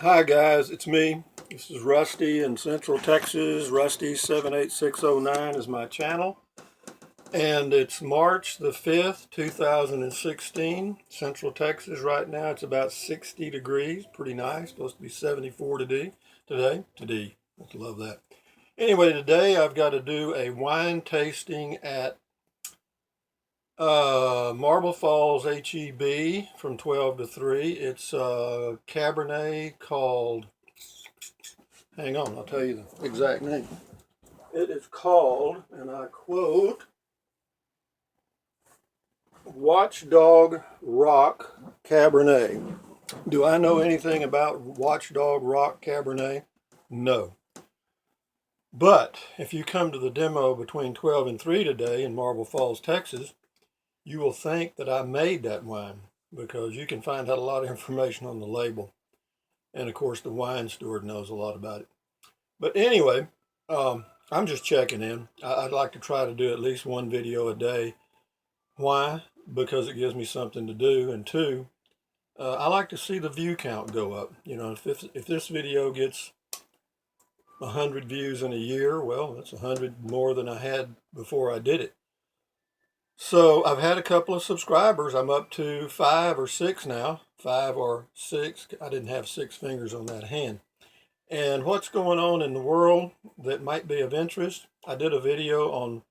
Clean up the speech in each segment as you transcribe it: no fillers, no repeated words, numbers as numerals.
Hi guys, it's me. This is Rusty in Central Texas. Rusty 78609 is my channel. And it's March the 5th, 2016. Central Texas right now, it's about 60 degrees. Pretty nice. Supposed to be 74 today. Today. I love that. Anyway, today I've got to do a wine tasting at Marble Falls HEB from 12 to 3. It's a Cabernet called, hang on, I'll tell you the exact name. It is called, and I quote, Watchdog Rock Cabernet. Do I know anything about Watchdog Rock Cabernet? No. But if you come to the demo between 12 and 3 today in Marble Falls, Texas, you will think that I made that wine because you can find out a lot of information on the label. And of course, the wine steward knows a lot about it. But anyway, I'm just checking in. I'd like to try to do at least one video a day. Why? Because it gives me something to do. And two, I like to see the view count go up. You know, if this video gets 100 views in a year, well, that's 100 more than I had before I did it. So I've had a couple of subscribers. I'm up to 5 or 6 now. 5 or 6. I didn't have 6 fingers on that hand. And what's going on in the world that might be of interest? I did a video on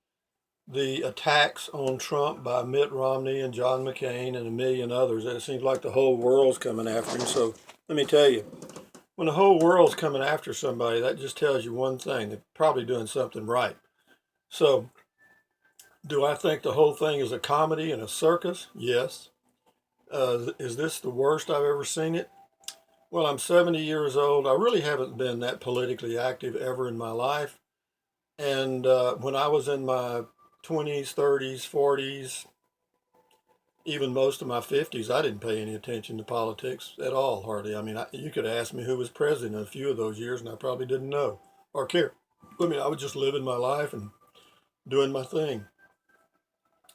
the attacks on Trump by Mitt Romney and John McCain and a million others. And it seems like the whole world's coming after him. So let me tell you, when the whole world's coming after somebody, that just tells you one thing. They're probably doing something right. So do I think the whole thing is a comedy and a circus? Yes. Is this the worst I've ever seen it? Well, I'm 70 years old. I really haven't been that politically active ever in my life. And when I was in my 20s, 30s, 40s, even most of my 50s, I didn't pay any attention to politics at all, hardly. I mean, you could ask me who was president in a few of those years, and I probably didn't know or care. I mean, I was just living my life and doing my thing.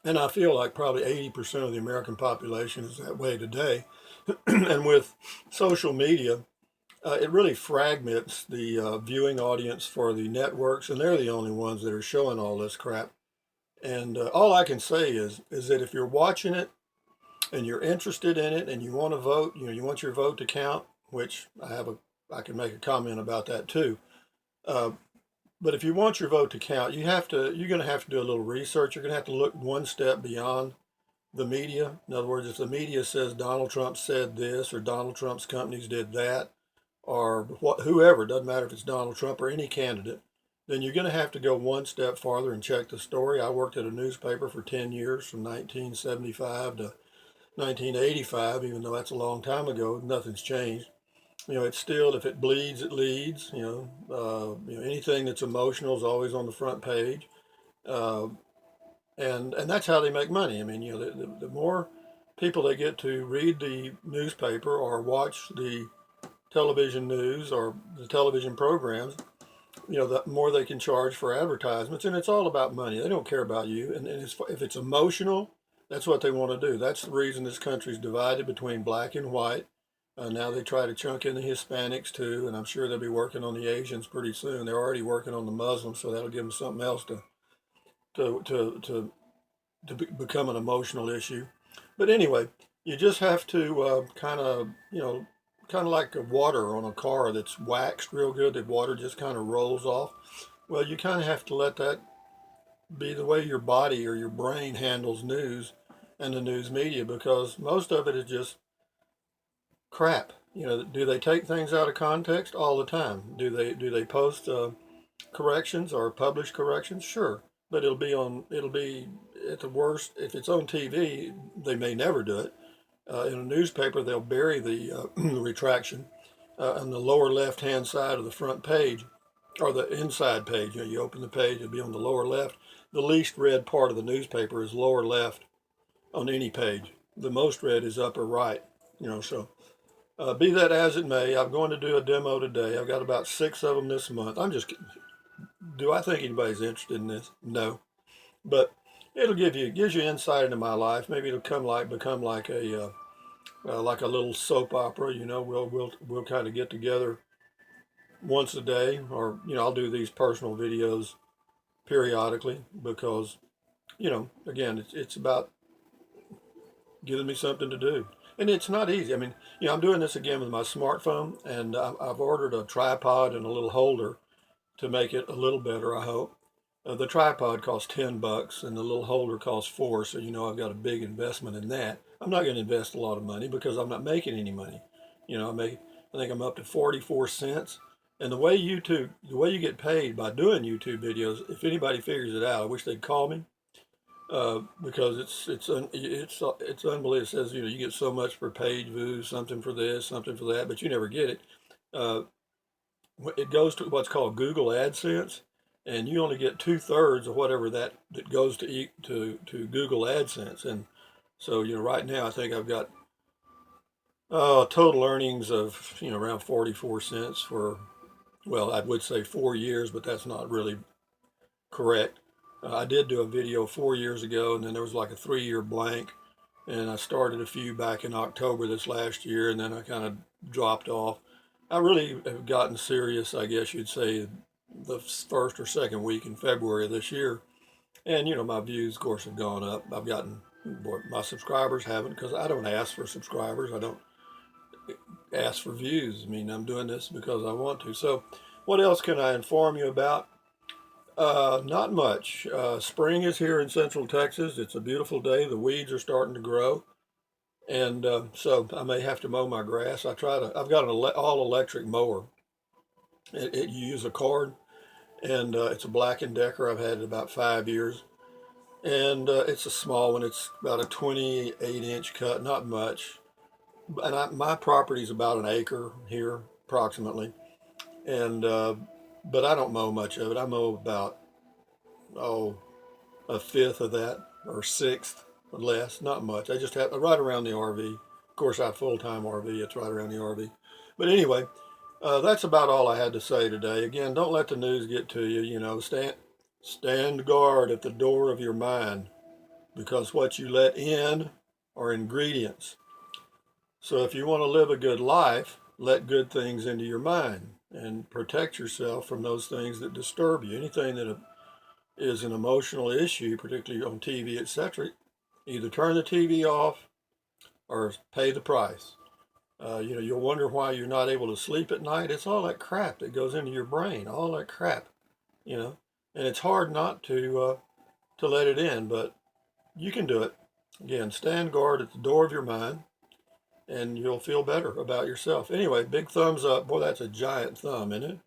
And I feel like probably 80% of the American population is that way today. And with social media, it really fragments the viewing audience for the networks, and they're the only ones that are showing all this crap. And all I can say is that if you're watching it and you're interested in it and you want to vote, you know, you want your vote to count, which I can make a comment about that too. Uh, but if you want your vote to count, you're going to have to do a little research. You're going to have to look one step beyond the media. In other words, if the media says Donald Trump said this or Donald Trump's companies did that, or whoever, doesn't matter if it's Donald Trump or any candidate, then you're going to have to go one step farther and check the story. I worked at a newspaper for 10 years from 1975 to 1985, even though that's a long time ago. Nothing's changed. You know, it's still, if it bleeds, it leads. Anything that's emotional is always on the front page. Uh, and that's how they make money. I mean, you know, the more people they get to read the newspaper or watch the television news or the television programs, you know, the more they can charge for advertisements. And it's all about money. They don't care about you. And if it's emotional, that's what they want to do. That's the reason this country's divided between black and white. Now they try to chunk in the Hispanics too, and I'm sure they'll be working on the Asians pretty soon. They're already working on the Muslims, so that'll give them something else to to to become an emotional issue. But anyway, you just have to kind of like water on a car that's waxed real good, that water just kind of rolls off. Well, you kind of have to let that be the way your body or your brain handles news and the news media, because most of it is just crap. You know, do they take things out of context all the time? Do they post corrections or publish corrections? Sure, but it'll be at the worst. If it's on TV, they may never do it. In a newspaper, they'll bury the retraction on the lower left-hand side of the front page, or the inside page. You know, you open the page, it'll be on the lower left. The least read part of the newspaper is lower left on any page. The most read is upper right. You know, so be that as it may, I'm going to do a demo today. I've got about 6 of them this month. Do I think anybody's interested in this? No, but gives you insight into my life. Maybe it'll become like like a little soap opera. You know, we'll kind of get together once a day, or I'll do these personal videos periodically because again, it's about giving me something to do. And it's not easy. I mean, I'm doing this again with my smartphone, and I've ordered a tripod and a little holder to make it a little better, I hope. The tripod costs $10 and the little holder costs 4, so I've got a big investment in that. I'm not going to invest a lot of money because I'm not making any money. I think I'm up to 44 cents. And the way you get paid by doing YouTube videos, if anybody figures it out, I wish they'd call me because it's unbelievable. It says you get so much per page view, something for this, something for that, but you never get it. Uh, it goes to what's called Google AdSense, and you only get 2/3 of whatever that goes to Google AdSense. And so right now I think I've got total earnings of around 44 cents for, well, I would say 4 years, but that's not really correct. I did do a video 4 years ago, and then there was like a 3-year blank, and I started a few back in October this last year, and then I kind of dropped off. I really have gotten serious, I guess you'd say, the first or second week in February of this year. And my views, of course, have gone up. I've gotten, my subscribers haven't, because I don't ask for subscribers. I don't ask for views. I mean, I'm doing this because I want to. So, what else can I inform you about? Not much. Spring is here in Central Texas. It's a beautiful day. The weeds are starting to grow, and so I may have to mow my grass. I've got an all electric mower. You use a cord, and it's a Black & Decker. I've had it about 5 years, and it's a small one. It's about a 28-inch cut, not much. And my property's about an acre here, approximately, and but I don't mow much of it. I mow about a fifth of that, or sixth or less, not much. I just have right around the RV. Of course, I have full-time RV. It's right around the RV. But anyway, that's about all I had to say today. Again, don't let the news get to you. Stand guard at the door of your mind, because what you let in are ingredients. So if you want to live a good life, let good things into your mind and protect yourself from those things that disturb you. Anything that is an emotional issue, particularly on TV, etc., either turn the TV off or pay the price. You'll wonder why you're not able to sleep at night. It's all that crap that goes into your brain, all that crap, and it's hard not to let it in, but you can do it. Again, stand guard at the door of your mind, and you'll feel better about yourself. Anyway, big thumbs up. Boy, that's a giant thumb, isn't it?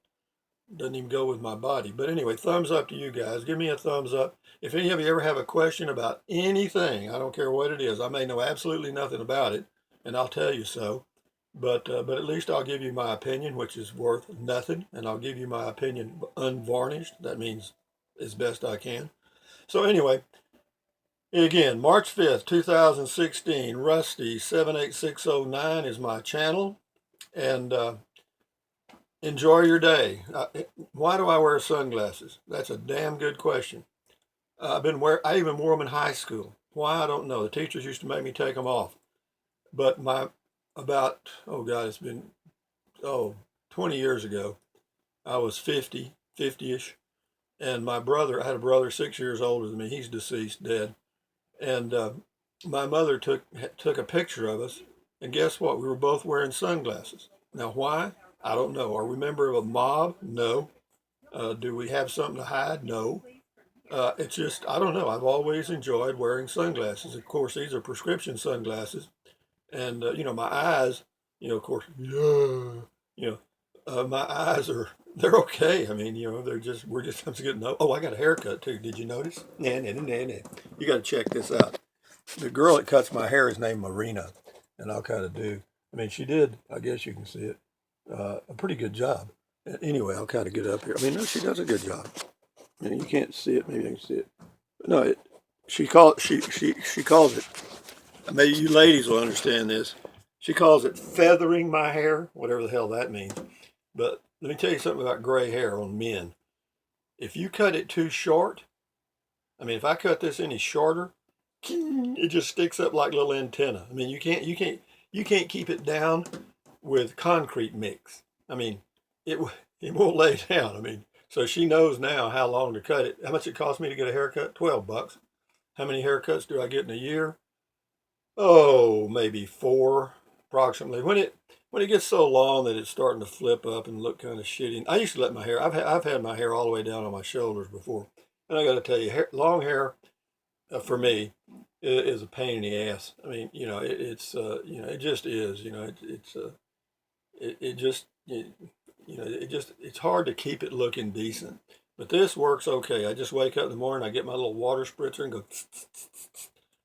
Doesn't even go with my body. But anyway, thumbs up to you guys. Give me a thumbs up. If any of you ever have a question about anything, I don't care what it is. I may know absolutely nothing about it, and I'll tell you so. But at least I'll give you my opinion, which is worth nothing, and I'll give you my opinion unvarnished. That means as best I can. So anyway, again, March 5th, 2016, Rusty 78609 is my channel, and enjoy your day. Why do I wear sunglasses? That's a damn good question. I even wore them in high school. Why, I don't know. The teachers used to make me take them off. But it's been 20 years ago. I was 50-ish, and I had a brother 6 years older than me. He's deceased, dead. And my mother took a picture of us, and guess what? We were both wearing sunglasses. Now, why? I don't know. Are we a member of a mob? No. Do we have something to hide? No. It's just, I don't know. I've always enjoyed wearing sunglasses. Of course, these are prescription sunglasses. And, my eyes, of course, my eyes they're okay. I mean, we're just getting, oh, I got a haircut too. Did you notice? Nah. You got to check this out. The girl that cuts my hair is named Marina, and I'll kind of do, I mean, she did, I guess you can see it, a pretty good job. Anyway, I'll kind of get up here. I mean, no, she does a good job. I mean, you can't see it. Maybe I can see it. But no, she calls it, maybe you ladies will understand this. She calls it feathering my hair, whatever the hell that means. But let me tell you something about gray hair on men. If you cut it too short, I mean, if I cut this any shorter, it just sticks up like little antenna. I mean, you can't you can't keep it down with concrete mix. I mean, it won't lay down. I mean, so she knows now how long to cut it. How much it cost me to get a haircut? $12. How many haircuts do I get in a year? Oh, maybe 4, approximately. When it gets so long that it's starting to flip up and look kind of shitty. I used to let my hair. I've had my hair all the way down on my shoulders before, and I got to tell you, long hair for me is a pain in the ass. I mean, it just is. It just it's hard to keep it looking decent. But this works okay. I just wake up in the morning, I get my little water spritzer and go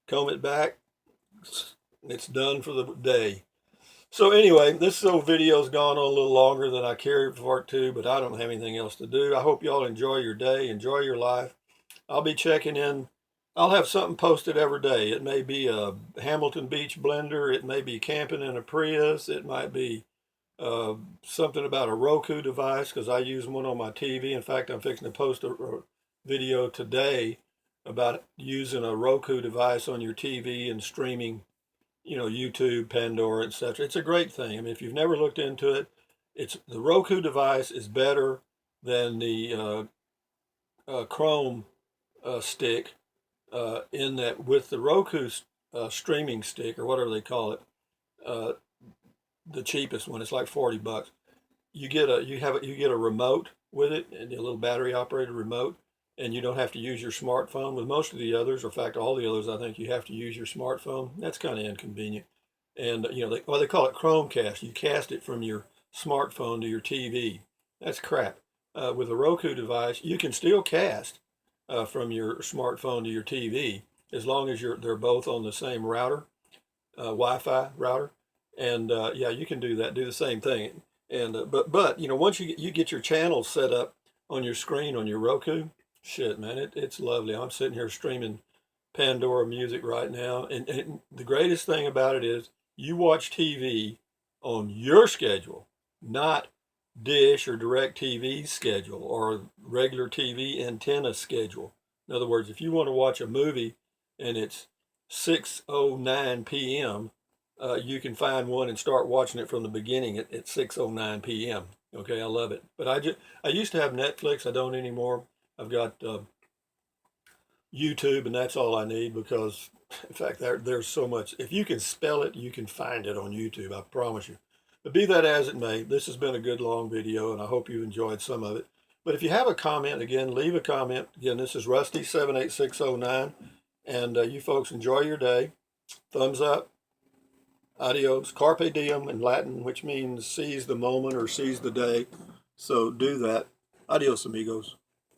comb it back. It's done for the day. So anyway, this little video's gone on a little longer than I carried for it to, but I don't have anything else to do. I hope y'all enjoy your day, enjoy your life. I'll be checking in. I'll have something posted every day. It may be a Hamilton Beach blender. It may be camping in a Prius. It might be something about a Roku device, because I use one on my TV. In fact, I'm fixing to post a video today about using a Roku device on your TV and streaming, YouTube, Pandora, etc. It's a great thing. I mean, if you've never looked into it, the Roku device is better than the Chrome stick, in that with the Roku streaming stick, or whatever they call it, the cheapest one, it's like $40. You get a remote with it, and a little battery operated remote, and you don't have to use your smartphone. With most of the others, or in fact all the others, I think you have to use your smartphone. That's kind of inconvenient. And they call it Chromecast. You cast it from your smartphone to your TV. That's crap. With a Roku device, you can still cast from your smartphone to your TV, as long as they're both on the same router, Wi-Fi router. And yeah, you can do that. Do the same thing. And but once you get your channels set up on your screen on your Roku, shit, man, it's lovely. I'm sitting here streaming Pandora music right now, and the greatest thing about it is you watch TV on your schedule, not Dish or DirecTV's schedule or regular TV antenna schedule. In other words, if you want to watch a movie and it's 6:09 p.m., you can find one and start watching it from the beginning at 6:09 p.m. Okay, I love it. But I used to have Netflix. I don't anymore. I've got YouTube, and that's all I need, because in fact there's so much. If you can spell it, you can find it on YouTube. I promise you. But be that as it may, this has been a good long video, and I hope you enjoyed some of it. But if you have a comment, again, leave a comment. Again, this is Rusty78609, and you folks enjoy your day. Thumbs up. Adios. Carpe diem in Latin, which means seize the moment or seize the day. So do that. Adios, amigos.